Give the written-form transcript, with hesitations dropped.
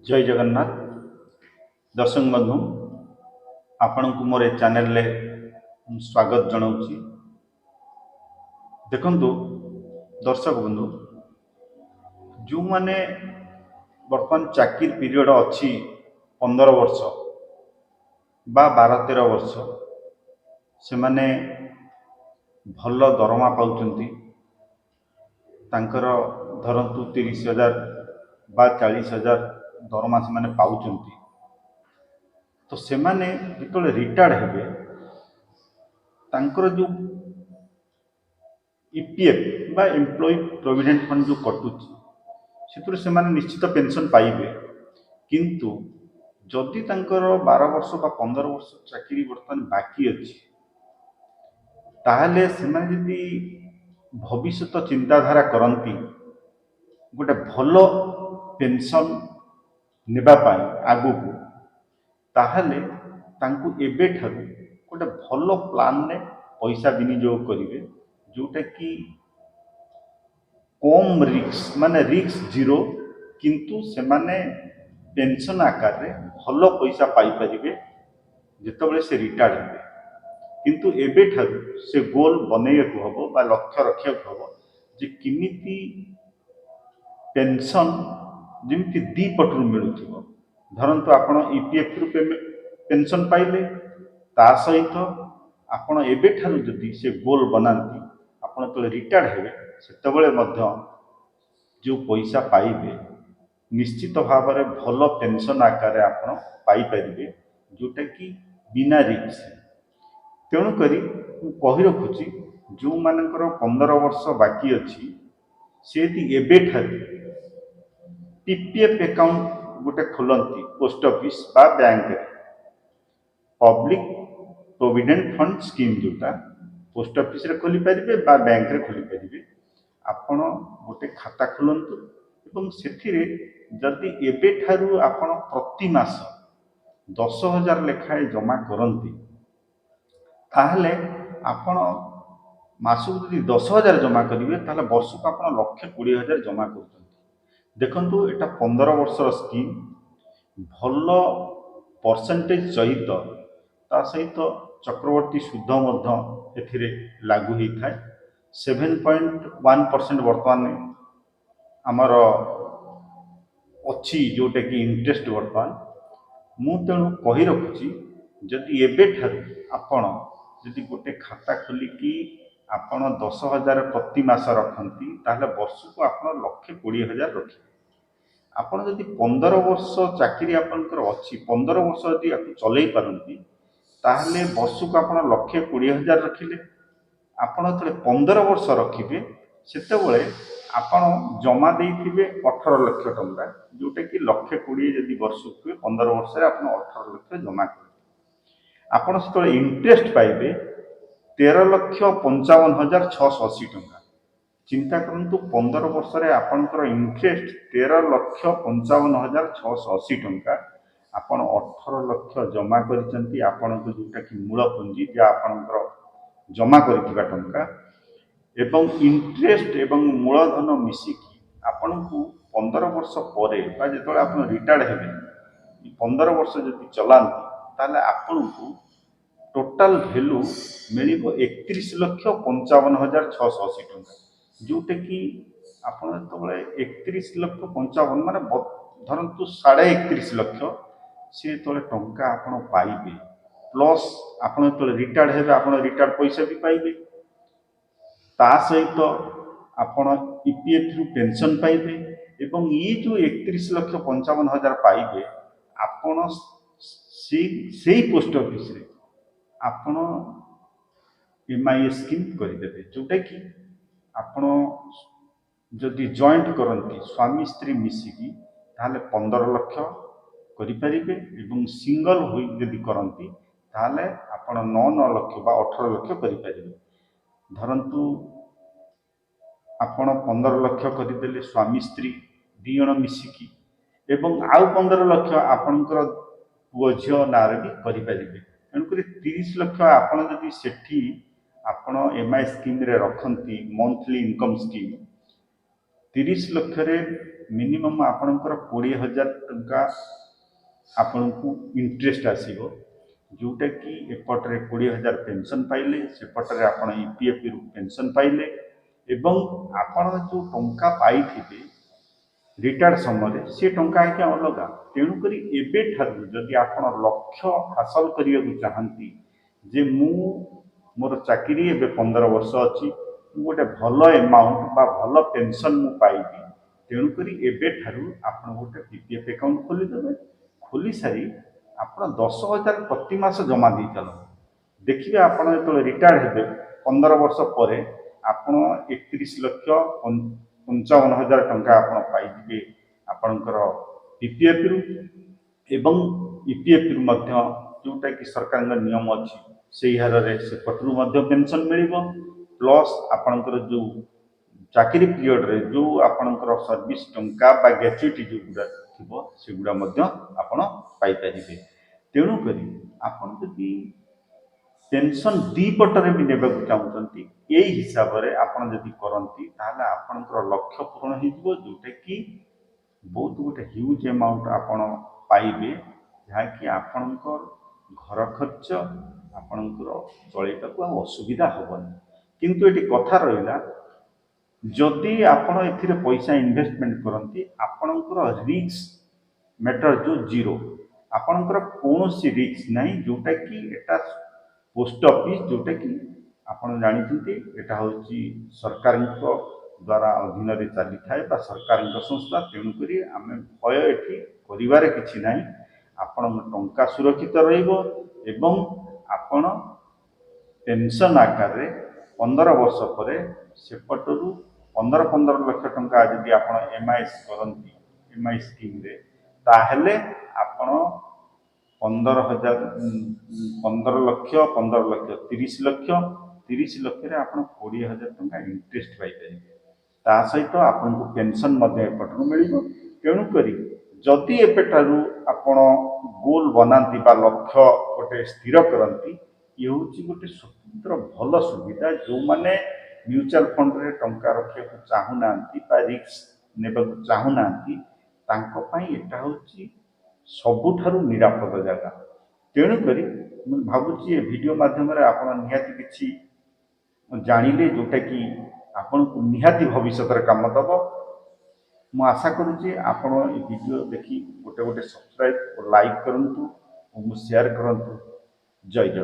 जय जगन्नाथ दर्शक बंधु आपण को मोर चैनल स्वागत जनाऊँगी। देखंतु दर्शक बंधु जो माने वर्तमान चाकरी पीरियड अच्छी 15 वर्ष बा 12-13 वर्ष से माने भल दरमा पाउचंती तांकर धरंतु 30,000 बा 40,000 दरमा से माने पाउचंती। तो से माने जितने रिटायर्ड हेबे तांकर जो ईपीएफ बा एम्प्लॉय प्रोविडेंट फंड जो कटुची से से माने निश्चित पेंशन पाइबे। किंतु जदि तांकर 12 वर्ष बा 15 वर्ष चाकरी वर्तमान बाकी अच्छी ताहले से माने यदि भविष्यत चिंताधारा करती गोटे भल पेंशन नेबा पाई आगु को ताहले तांकु एबे ठारू गोटे भल प्लान ने पैसा विनियोग करिवे जोटा कि कम रिस्क माने रिस्क जीरो किंतु से माने पेंशन आकार रे भल पैसा पाई परिवे जेतबेले से रिटायर्ड हेबे। किंतु एबे ठारू से गोल बनेइବାକୁ हबो बा लक्ष्य रखिବାକୁ हबो जे किमिति पेंशन जिमती दी पटरू मिलुथिबो। धरंतु आपण ईपीएफ रु पेंशन पाइले ता सहित आपण एबे ठारू जदि से गोल बनाती आपण तो रिटायर्ड हेबे सेतबेले मध्य जो पैसा पाइबे निश्चित भाव में भल पेंशन आकार आपण पाई परिबे जोटा कि बिना रिस्क। तेणुक कही रखुची जो मानकर 15 वर्ष बाकी अच्छी से एबे ठारू पीपीएफ अकाउंट गोटे खोलती पोस्ट ऑफिस बा बैंक रे पब्लिक प्रोविडेंट फंड स्कीम जोटा पोस्ट ऑफिस रे खोली पारिबे बा बैंक रे खोली पारिबे। आपण गोटे खाता खोलंतु एवं सेथिरे जदि एबे ठारू आपण प्रति मास 10,000 लेखाएं जमा करंती ताहले आपण मासु जदि 10,000 जमा करिवे ताहले वर्ष को आपण 1,20,000 जमा करछंती। देखंतु एटा 15 वर्षर स्कीम भल परसेंटेज सहित ता सहित चक्रवर्ती सुध मध्य एथिरे लागू ही थाए। 7.1% वर्तमान आमर अच्छी जोटा कि इंटरेस्ट वर्तमान मु तेणु कही रखुची जदि एबे ठारू आपण जदि गोटे खाता खोलिकी आपण 10,000 प्रति मास रखती ताहले वर्ष को आपण 1,20,000 रखिए। आपण जदि 15 वर्ष चाकरी आपनकर अच्छी 15 वर्ष जदि आपन चलै पारंती ताहले वर्ष को आपण 1,20,000 रखिले। आपण तले 15 वर्ष रखिबे सेतेबेले आपण जमा देइथिबे 18 लाख टंका जोटा कि 1,20,000 जदि वर्ष को 15 वर्ष रे आपण 18 लाख जमा कर आपण सेतेबेले इंटरेस्ट पाइबे 13,55,680 टंका। चिंता करंतु 15 वर्ष रे आपनकर इंटरेस्ट 13,55,680 टंका आपण 18 लाख जमा करिसंती आपण को जोटा कि मूल पुंजी जे आपनकर जमा करिथिबा टंका एवं इंटरेस्ट एवं मूलधन मिसिकी आपण को 15 वर्ष परे बा जेतले आपण रिटायर्ड हेबे 15 वर्ष जदि चलांती ताले आपण को टोटल वैल्यू मिलिबो 31,55,680 टंका जोटा कि आपण तबले 31,55,000 माने धरंतु 31.5 लाख से तले टंका आपण पाइबे प्लस आपण तले रिटायर्ड हेबे आपण रिटायर्ड पैसा भी पाइबे ता सहित आपण ईपीएफ रु पेंशन पाइबे एवं ये जो 31,55,000 पाइबे आपण से पोस्ट ऑफिस रे आपण एमआईए स्कीम करदेवे जोटा कि आपण जदि जॉइंट करती स्वामी स्त्री मिसिकी ताहले 15 लाख करिपारिबे एवं सिंगल होई जदि करती ताहले आपण 9 लाख बा 18 लाख करिपारिबे। धरंतु आपण 15 लाख करदेले स्वामी स्त्री दी जण मिसिकी एवं आउ 15 लाख आपणकर पुओ झियो नारे भी करिपारिबे। तेणुक 30 लाख आपण जदि सेठी आपण एमआई स्कीम रे रखंती मंथली इनकम स्कीम 30 लाख रे मिनिमम आपणकर 20,000 टंका आपको इंटरेस्ट आसीबो जोटा कि एपट्रे 20,000 पेंशन पाइले सेपट्रे आपण ईपीएफ रु पेंशन पाइले एवं आपण जो टंका पाइथिबे रिटायर्ड समय से टंका आज्ञा अलग तेणुक एवं जदि आपण लक्ष्य हासिल करने चाहती जे मु मोर चाकरी ए 15 वर्ष अच्छी गोटे भल एमाउंट बा भल पेंशन मु पाइबी तेणुक एवं आप गोटे पीपीएफ अकाउंट खोलीदेवे खोली सारी आप 10,000 प्रति मास जमा दे चल देखिए आप जो रिटायर्ड हे 15 वर्ष पर आपण 31,55,000 टंका आप पाइबे आपणकर पीपीएफ रु एवं ईपीएफ रु मध्य जोटा कि सरकार नियम अच्छी से हार से पटरू पेंशन मिल प्लस आपणकर जो चाकरी पीरियड रे जो आपणकर सर्विस टंका बा ग्रेच्युटी जो गुड़ा थी सेगुड़ा आपण पाइपर तेणुक आपण जदि पेंशन दी पटरे भी नेबा चाहते यही हिसाब से आपड़ जदि करती आपणकर लक्ष्य पूरण हो जोटा कि बहुत गोटे ह्यूज अमाउंट आपण पाइबे जहाँकि आपणकर घर खर्च आपणकर चलैका असुविधा हेनी किंतु ये कथा रहा जदि आपण ए पैसा इन्वेस्टमेंट करती आपणकर रिस्क मैटर जो जीरो आपणकर कौन रिस्क नहीं जोटा कि एटा पोस्ट ऑफिस जोटा कि आपण जानते यहाँ हूँ सरकार द्वारा अधीन रे चली था सरकार संस्था तेणुक आम भय ये कर कि ना आपण टंका सुरक्षित एवं आपण पेंशन आकार 15 वर्ष पर सेपटू 15 लाख टंका जदि आप एमआईएस करती एमआई स्कीम रे ताहले आपण 15,000 15 लक्ष 15 लक्ष 30 लक्ष रे आपण 20,000 टंका इंटरेस्ट पाइपर ता सहित आपको पेंशन एपटू मिल तेणुक जदि एपठारू आपण गोल बनाती लक्ष्य गोटे स्थिर करती ये हूँ गोटे स्वतंत्र भल सुविधा जो मैंने म्यूचुअल फंड रे टंका रखा चाहूना रिस्क ने चाहूना यहाँ हूँ सबुठारु निरापद जगह तेणुक भावुची वीडियो माध्यम आप निहाती किसी जानिले जोटा कि आपन को निहाती भविष्य काम दब मु आशा करुँचे आपण ये वीडियो देखी गोटे गोटे सब्सक्राइब और लाइक करंतु और शेयर करंतु जय जय।